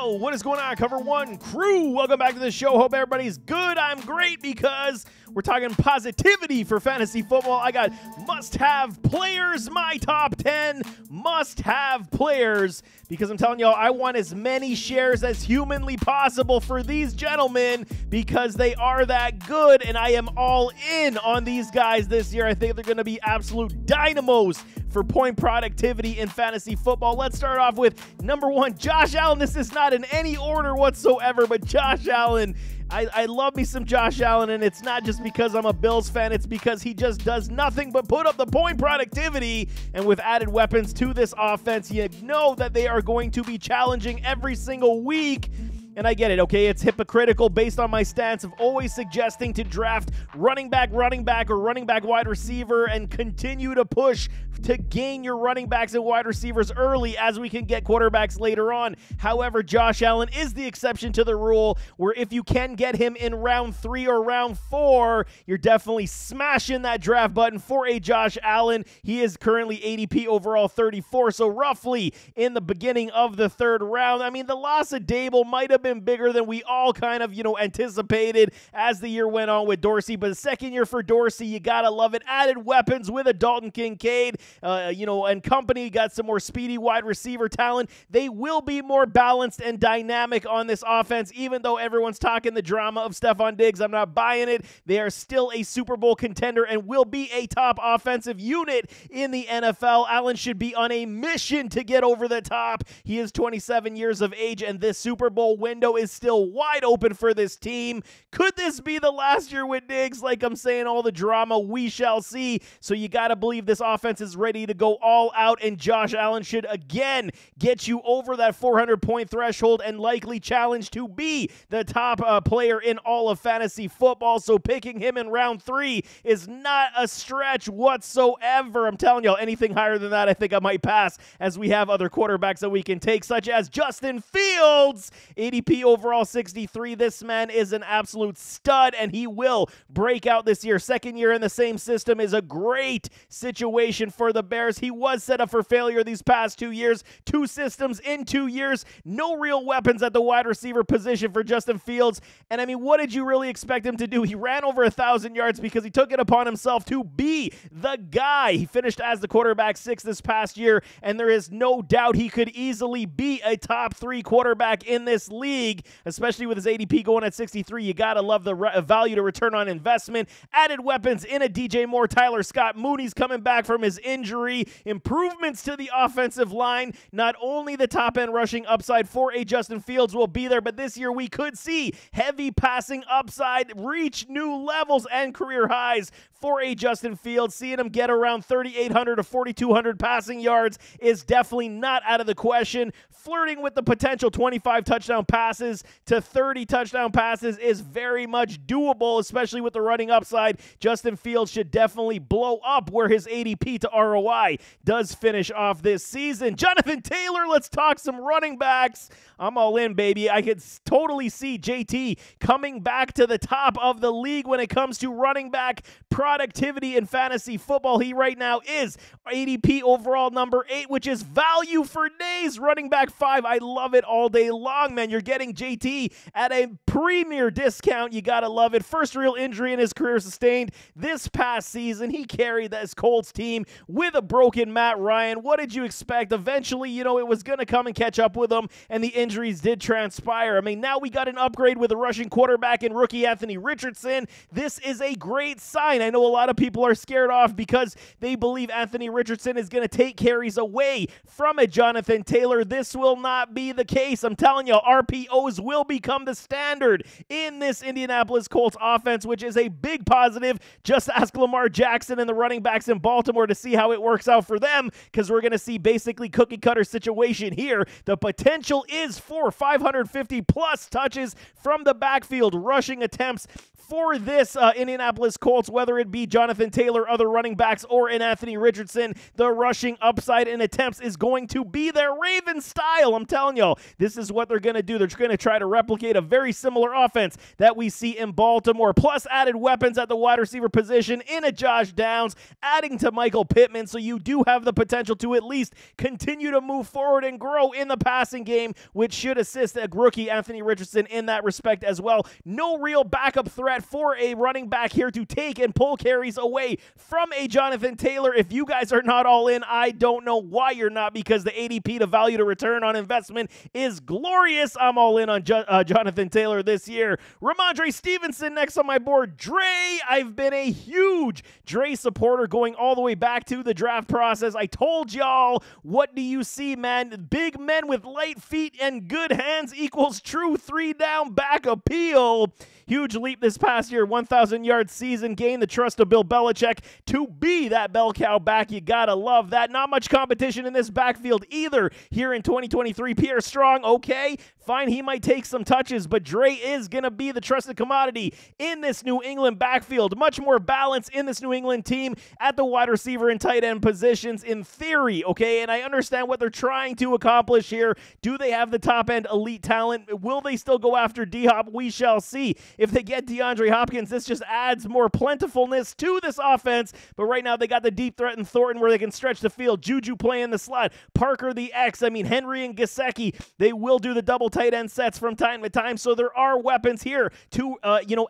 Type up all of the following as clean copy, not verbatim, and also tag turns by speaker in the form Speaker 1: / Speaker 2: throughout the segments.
Speaker 1: Yo, what is going on, Cover One crew? Welcome back to the show. Hope everybody's good. I'm great because we're talking positivity for fantasy football. I got must-have players, my top 10 must-have players, because I'm telling y'all, I want as many shares as humanly possible for these gentlemen because they are that good, and I am all in on these guys this year. I think they're going to be absolute dynamos for point productivity in fantasy football. Let's start off with number one, Josh Allen. This is not in any order whatsoever, but Josh Allen. I love me some Josh Allen, and it's not just because I'm a Bills fan. It's because he just does nothing but put up the point productivity, and with added weapons to this offense, you know that they are going to be challenging every single week. And I get it, okay? It's hypocritical based on my stance of always suggesting to draft running back, or running back wide receiver and continue to push to gain your running backs and wide receivers early as we can get quarterbacks later on. However, Josh Allen is the exception to the rule, where if you can get him in round 3 or round 4, you're definitely smashing that draft button for a Josh Allen. He is currently ADP overall 34, so roughly in the beginning of the 3rd round. I mean, the loss of Dable might have been bigger than we all kind of, anticipated as the year went on with Dorsey, but the second year for Dorsey, you gotta love it. Added weapons with a Dalton Kincaid, and company, got some more speedy wide receiver talent. They will be more balanced and dynamic on this offense, even though everyone's talking the drama of Stephon Diggs. I'm not buying it. They are still a Super Bowl contender and will be a top offensive unit in the NFL. Allen should be on a mission to get over the top. He is 27 years of age, and this Super Bowl window is still wide open for this team. Could this be the last year with Diggs? Like I'm saying, all the drama, we shall see. So you got to believe this offense is ready to go all out, and Josh Allen should again get you over that 400-point threshold and likely challenge to be the top player in all of fantasy football. So picking him in round 3 is not a stretch whatsoever. I'm telling y'all, anything higher than that, I think I might pass, as we have other quarterbacks that we can take, such as Justin Fields, ADP overall 63. This man is an absolute stud, and he will break out this year. Second year in the same system is a great situation for the Bears. He was set up for failure these past 2 years. 2 systems in 2 years. No real weapons at the wide receiver position for Justin Fields. And I mean, what did you really expect him to do? He ran over 1,000 yards because he took it upon himself to be the guy. He finished as the quarterback 6 this past year, and there is no doubt he could easily be a top 3 quarterback in this league, especially with his ADP going at 63. You gotta love the value to return on investment. Added weapons in a DJ Moore, Tyler Scott. Mooney's coming back from his injury. Improvements to the offensive line. Not only the top-end rushing upside for a Justin Fields will be there, but this year we could see heavy passing upside reach new levels and career highs for a Justin Fields. Seeing him get around 3,800 to 4,200 passing yards is definitely not out of the question. Flirting with the potential 25 touchdown passes to 30 touchdown passes is very much doable, especially with the running upside. Justin Fields should definitely blow up where his ADP to ROI does finish off this season. Jonathan Taylor, let's talk some running backs. I'm all in, baby. I could totally see JT coming back to the top of the league when it comes to running back productivity in fantasy football. He right now is ADP overall number 8, which is value for days. Running back 5, I love it all day long, man. You're getting JT at a premier discount. You gotta love it. First real injury in his career sustained this past season. He carried this Colts team with a broken Matt Ryan. What did you expect? Eventually, it was gonna come and catch up with him, and the injuries did transpire. I mean, now we got an upgrade with a rushing quarterback in rookie Anthony Richardson. This is a great sign. I know a lot of people are scared off because they believe Anthony Richardson is going to take carries away from a Jonathan Taylor. This will not be the case. I'm telling you, RPOs will become the standard in this Indianapolis Colts offense, which is a big positive. Just ask Lamar Jackson and the running backs in Baltimore to see how it works out for them, because we're going to see basically cookie-cutter situation here. The potential is for 550-plus touches from the backfield, rushing attempts for this Indianapolis Colts, whether it be Jonathan Taylor, other running backs, or in Anthony Richardson. The rushing upside in attempts is going to be their Raven style. I'm telling y'all, this is what they're going to do. They're going to try to replicate a very similar offense that we see in Baltimore, plus added weapons at the wide receiver position in a Josh Downs, adding to Michael Pittman, so you do have the potential to at least continue to move forward and grow in the passing game, which should assist a rookie Anthony Richardson in that respect as well. No real backup threat for a running back here to take and pull carries away from a Jonathan Taylor. If you guys are not all in, I don't know why you're not, because the ADP to value to return on investment is glorious. I'm all in on Jonathan Taylor this year. Ramondre Stevenson next on my board. Dre, I've been a huge Dre supporter going all the way back to the draft process. I told y'all, what do you see, man? Big men with light feet and good hands equals true 3-down back appeal. Huge leap this past year, 1,000-yard season, gained the trust of Bill Belichick to be that bell cow back. You gotta love that. Not much competition in this backfield either here in 2023. Pierre Strong, okay, fine, he might take some touches, but Dre is gonna be the trusted commodity in this New England backfield. Much more balance in this New England team at the wide receiver and tight end positions in theory, okay? And I understand what they're trying to accomplish here. Do they have the top-end elite talent? Will they still go after D-Hop? We shall see. If they get DeAndre Hopkins, this just adds more plentifulness to this offense. But right now, they got the deep threat in Thornton where they can stretch the field. Juju playing the slot. Parker the X. I mean, Henry and Gesicki, they will do the double tight end sets from time to time. So there are weapons here to,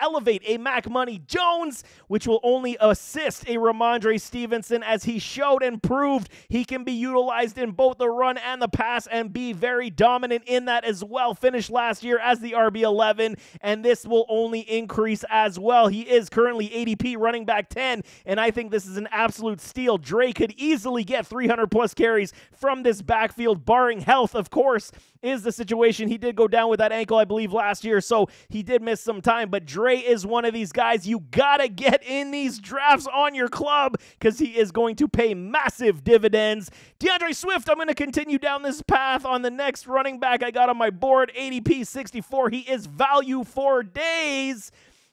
Speaker 1: elevate a Mac Money Jones, which will only assist a Ramondre Stevenson, as he showed and proved he can be utilized in both the run and the pass and be very dominant in that as well. Finished last year as the RB11, and this will only increase as well. He is currently ADP running back 10, and I think this is an absolute steal. Dre could easily get 300-plus carries from this backfield, barring health, of course, is the situation. He did go down with that ankle, I believe, last year, so he did miss some time, but Dre is one of these guys you gotta get in these drafts on your club, because he is going to pay massive dividends. DeAndre Swift, I'm going to continue down this path on the next running back I got on my board, ADP 64. He is value for days.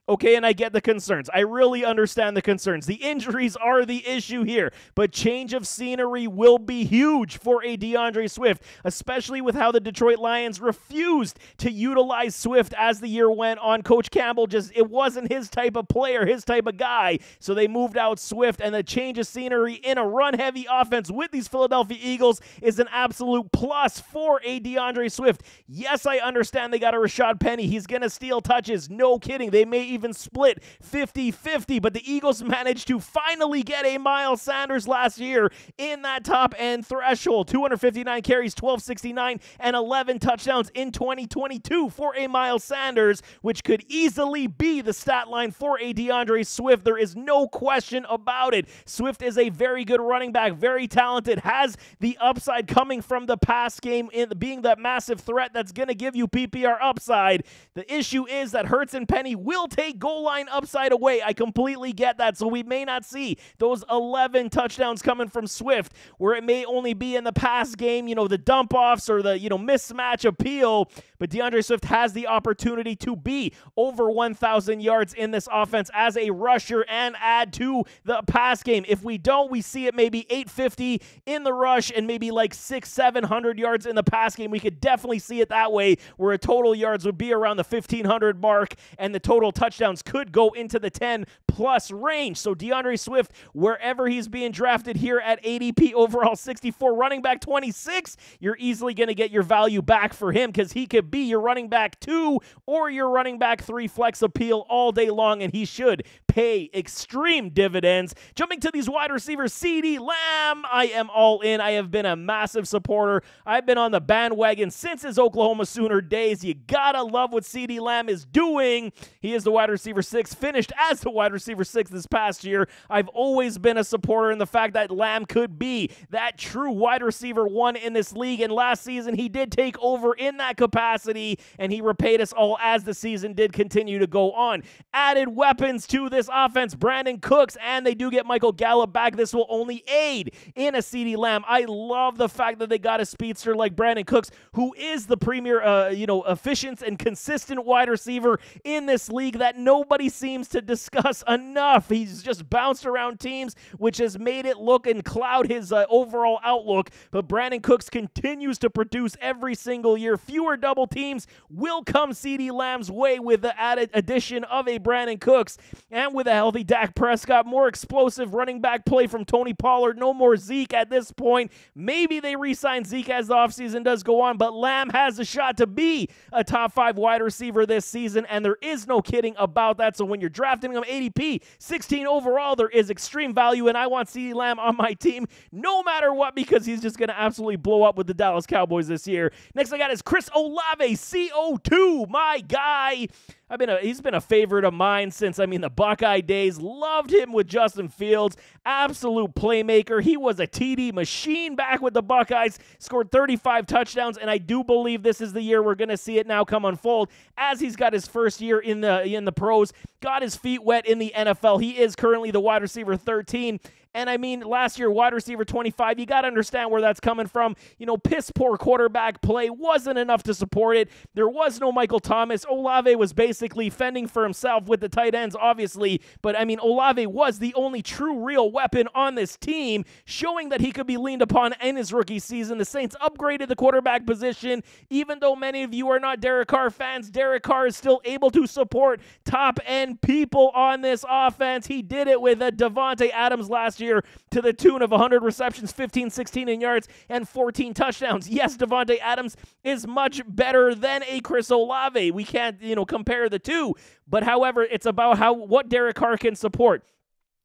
Speaker 1: Okay, and I get the concerns. I really understand the concerns. The injuries are the issue here, but change of scenery will be huge for a DeAndre Swift, especially with how the Detroit Lions refused to utilize Swift as the year went on. Coach Campbell it wasn't his type of player, his type of guy, so they moved out Swift, and the change of scenery in a run-heavy offense with these Philadelphia Eagles is an absolute plus for a DeAndre Swift. Yes, I understand they got a Rashad Penny. He's going to steal touches. No kidding. They may even split 50-50, but the Eagles managed to finally get a Miles Sanders last year in that top-end threshold. 259 carries, 1269, and 11 touchdowns in 2022 for a Miles Sanders, which could easily be the stat line for a DeAndre Swift. There is no question about it. Swift is a very good running back, very talented, has the upside coming from the pass game, in being that massive threat that's going to give you PPR upside. The issue is that Hurts and Penny will take goal line upside away. I completely get that, so we may not see those 11 touchdowns coming from Swift, where it may only be in the pass game, the dump-offs or the, mismatch appeal, but DeAndre Swift has the opportunity to be over 1,000 yards in this offense as a rusher and add to the pass game. If we don't, we see it maybe 850 in the rush and maybe like 600-700 yards in the pass game. We could definitely see it that way, where a total yards would be around the 1,500 mark and the total touchdowns could go into the 10-plus range. So DeAndre Swift, wherever he's being drafted here at ADP overall 64, running back 26, you're easily going to get your value back for him, because he could be your running back 2 or your running back 3 flex appeal all day long, and he should pay extreme dividends. Jumping to these wide receivers, CeeDee Lamb, I am all in. I have been a massive supporter. I've been on the bandwagon since his Oklahoma Sooner days. You gotta love what CeeDee Lamb is doing. He is the wide receiver 6, finished as the wide receiver 6 this past year. I've always been a supporter in the fact that Lamb could be that true wide receiver 1 in this league, and last season he did take over in that capacity, and he repaid us all as the season did continue to go on. Added weapons to this this offense, Brandon Cooks, and they do get Michael Gallup back. This will only aid in a CeeDee Lamb. I love the fact that they got a speedster like Brandon Cooks, who is the premier, efficient and consistent wide receiver in this league that nobody seems to discuss enough. He's just bounced around teams, which has made it look and cloud his overall outlook. But Brandon Cooks continues to produce every single year. Fewer double teams will come CeeDee Lamb's way with the added addition of a Brandon Cooks, and with a healthy Dak Prescott, more explosive running back play from Tony Pollard. No more Zeke at this point. Maybe they re-sign Zeke as the offseason does go on, but Lamb has a shot to be a top 5 wide receiver this season, and there is no kidding about that. So when you're drafting him ADP 16 overall, there is extreme value, and I want CeeDee Lamb on my team no matter what, because he's just going to absolutely blow up with the Dallas Cowboys this year. Next I got is Chris Olave, CO2, my guy. He's been a favorite of mine since, the Buckeye days. Loved him with Justin Fields. Absolute playmaker. He was a TD machine back with the Buckeyes. Scored 35 touchdowns, and I do believe this is the year we're going to see it now come unfold, as he's got his first year in the pros. Got his feet wet in the NFL. He is currently the wide receiver 13. And last year, wide receiver 25, you got to understand where that's coming from. Piss poor quarterback play wasn't enough to support it. There was no Michael Thomas. Olave was basically fending for himself with the tight ends, obviously. But, Olave was the only true, real weapon on this team, showing that he could be leaned upon in his rookie season. The Saints upgraded the quarterback position. Even though many of you are not Derek Carr fans, Derek Carr is still able to support top-end people on this offense. He did it with Devontae Adams last year, to the tune of 100 receptions, 15, 16 in yards, and 14 touchdowns. Yes, Devontae Adams is much better than a Chris Olave. We can't, compare the two. But however, it's about what Derek Carr can support.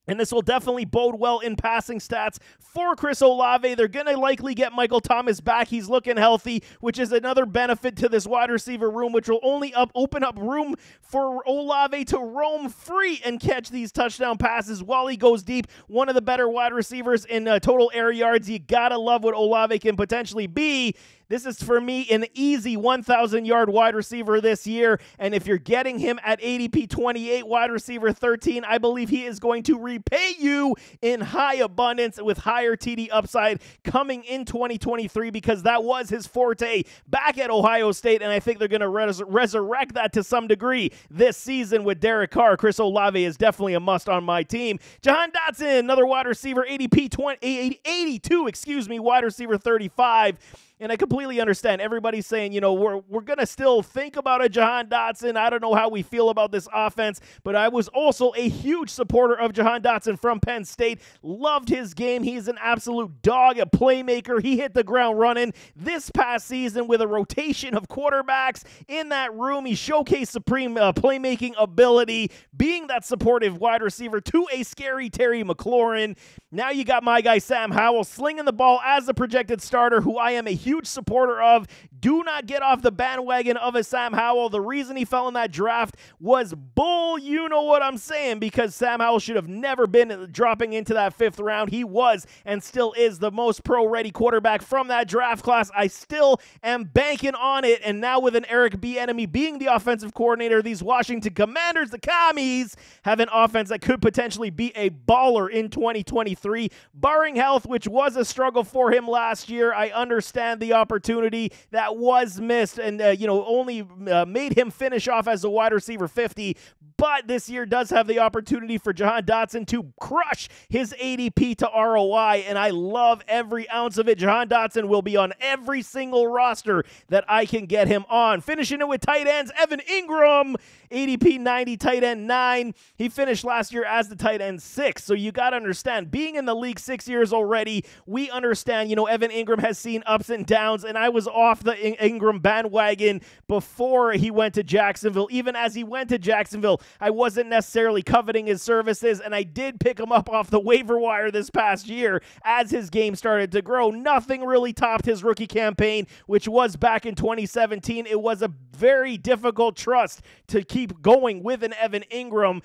Speaker 1: And this will definitely bode well in passing stats for Chris Olave. They're going to likely get Michael Thomas back. He's looking healthy, which is another benefit to this wide receiver room, which will only open up room for Olave to roam free and catch these touchdown passes while he goes deep. One of the better wide receivers in total air yards. You got to love what Olave can potentially be. This is, for me, an easy 1,000-yard wide receiver this year, and if you're getting him at ADP 28, wide receiver 13, I believe he is going to repay you in high abundance with higher TD upside coming in 2023, because that was his forte back at Ohio State, and I think they're going to resurrect that to some degree this season with Derek Carr. Chris Olave is definitely a must on my team. Jahan Dotson, another wide receiver, ADP 82, wide receiver 35. And I completely understand. Everybody's saying, we're going to still think about a Jahan Dotson. I don't know how we feel about this offense, but I was also a huge supporter of Jahan Dotson from Penn State. Loved his game. He's an absolute dog, a playmaker. He hit the ground running this past season with a rotation of quarterbacks in that room. He showcased supreme playmaking ability, being that supportive wide receiver to a scary Terry McLaurin. Now you got my guy Sam Howell slinging the ball as the projected starter, who I am a huge supporter of. Do not get off the bandwagon of a Sam Howell. The reason he fell in that draft was bull, you know what I'm saying, because Sam Howell should have never been dropping into that 5th round. He was and still is the most pro-ready quarterback from that draft class. I still am banking on it, and now with an Eric Bieniemy being the offensive coordinator, these Washington Commanders, the Commies, have an offense that could potentially be a baller in 2023, barring health, which was a struggle for him last year. I understand the opportunity that was missed and, only made him finish off as a wide receiver 50. But this year does have the opportunity for Jahan Dotson to crush his ADP to ROI, and I love every ounce of it. Jahan Dotson will be on every single roster that I can get him on. Finishing it with tight ends, Evan Ingram, ADP 90, tight end 9. He finished last year as the tight end 6, so you got to understand, being in the league 6 years already, we understand, Evan Ingram has seen ups and downs, and I was off the Ingram bandwagon before he went to Jacksonville. Even as he went to Jacksonville, I wasn't necessarily coveting his services, and I did pick him up off the waiver wire this past year as his game started to grow. Nothing really topped his rookie campaign, which was back in 2017. It was a very difficult trust to keep going with an Evan Ingram.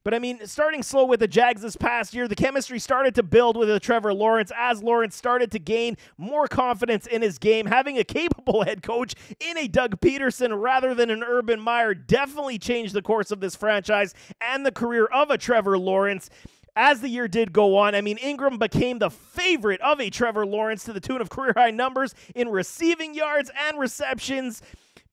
Speaker 1: But I mean, starting slow with the Jags this past year, the chemistry started to build with Trevor Lawrence as Lawrence started to gain more confidence in his game. Having a capable head coach in a Doug Peterson rather than an Urban Meyer definitely changed the course of this franchise and the career of a Trevor Lawrence. As the year did go on, I mean, Ingram became the favorite of a Trevor Lawrence to the tune of career-high numbers in receiving yards and receptions.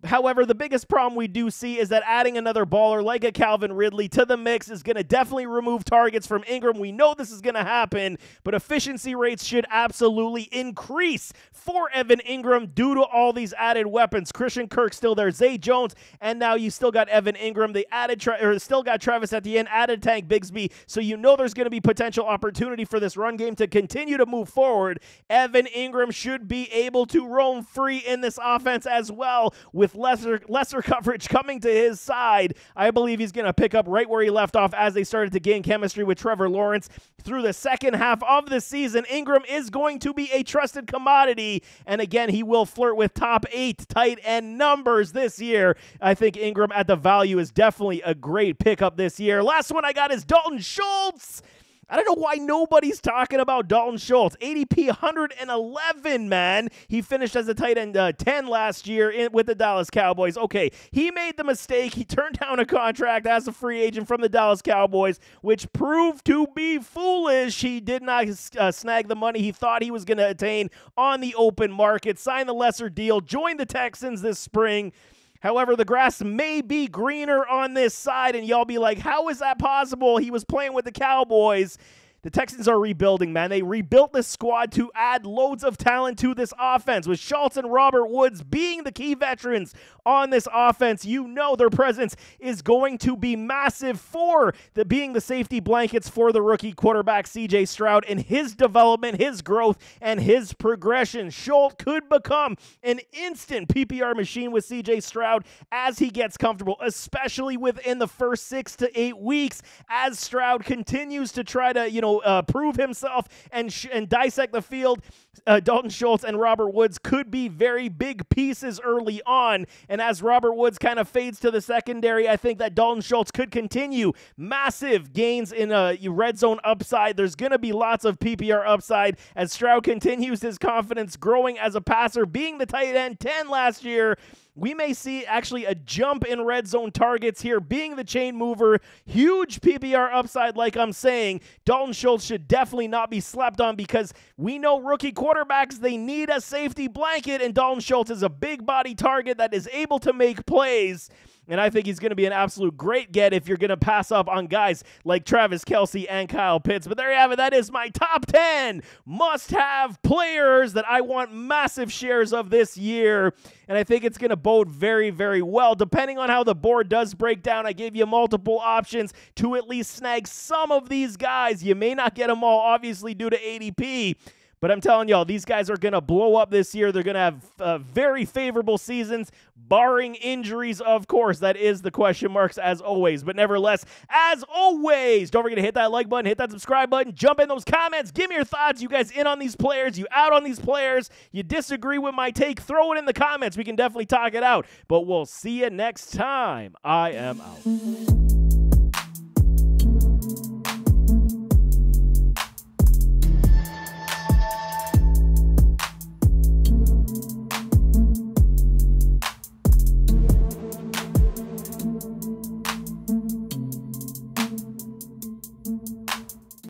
Speaker 1: However, the biggest problem we do see is that adding another baller like a Calvin Ridley to the mix is going to definitely remove targets from Ingram. We know this is going to happen, but efficiency rates should absolutely increase for Evan Ingram due to all these added weapons. Christian Kirk still there, Zay Jones, and now you still got Evan Ingram. They added still got Travis Etienne, added Tank Bigsby, so you know there's going to be potential opportunity for this run game to continue to move forward. Evan Ingram should be able to roam free in this offense as well with lesser coverage coming to his side. I believe he's going to pick up right where he left off as they started to gain chemistry with Trevor Lawrence. Through the second half of the season, Ingram is going to be a trusted commodity, and again, he will flirt with top 8 tight end numbers this year. I think Ingram at the value is definitely a great pickup this year. Last one I got is Dalton Schultz. I don't know why nobody's talking about Dalton Schultz. ADP 111, man. He finished as a tight end 10 last year with the Dallas Cowboys. Okay, he made the mistake. He turned down a contract as a free agent from the Dallas Cowboys, which proved to be foolish. He did not snag the money he thought he was going to attain on the open market, signed the lesser deal, joined the Texans this spring. However, the grass may be greener on this side, and y'all be like, how is that possible? He was playing with the Cowboys. The Texans are rebuilding, man. They rebuilt this squad to add loads of talent to this offense. With Schultz and Robert Woods being the key veterans on this offense, you know their presence is going to be massive for being the safety blankets for the rookie quarterback CJ Stroud and his development, his growth, and his progression. Schultz could become an instant PPR machine with CJ Stroud as he gets comfortable, especially within the first 6 to 8 weeks as Stroud continues to try to, prove himself and dissect the field. Dalton Schultz and Robert Woods could be very big pieces early on, and as Robert Woods kind of fades to the secondary, I think that Dalton Schultz could continue massive gains in red zone upside. There's going to be lots of PPR upside as Stroud continues his confidence growing as a passer, being the tight end 10 last year. We may see actually a jump in red zone targets here, being the chain mover. Huge PPR upside, like I'm saying. Dalton Schultz should definitely not be slept on because we know rookie quarterbacks, they need a safety blanket, and Dalton Schultz is a big body target that is able to make plays. And I think he's going to be an absolute great get if you're going to pass up on guys like Travis Kelce and Kyle Pitts. But there you have it. That is my top 10 must-have players that I want massive shares of this year. And I think it's going to bode very, very well. Depending on how the board does break down, I gave you multiple options to at least snag some of these guys. You may not get them all, obviously, due to ADP. But I'm telling y'all, these guys are going to blow up this year. They're going to have very favorable seasons, barring injuries, of course. That is the question marks, as always. But nevertheless, as always, don't forget to hit that like button, hit that subscribe button, jump in those comments, give me your thoughts. You guys in on these players? You out on these players? You disagree with my take? Throw it in the comments. We can definitely talk it out. But we'll see you next time. I am out.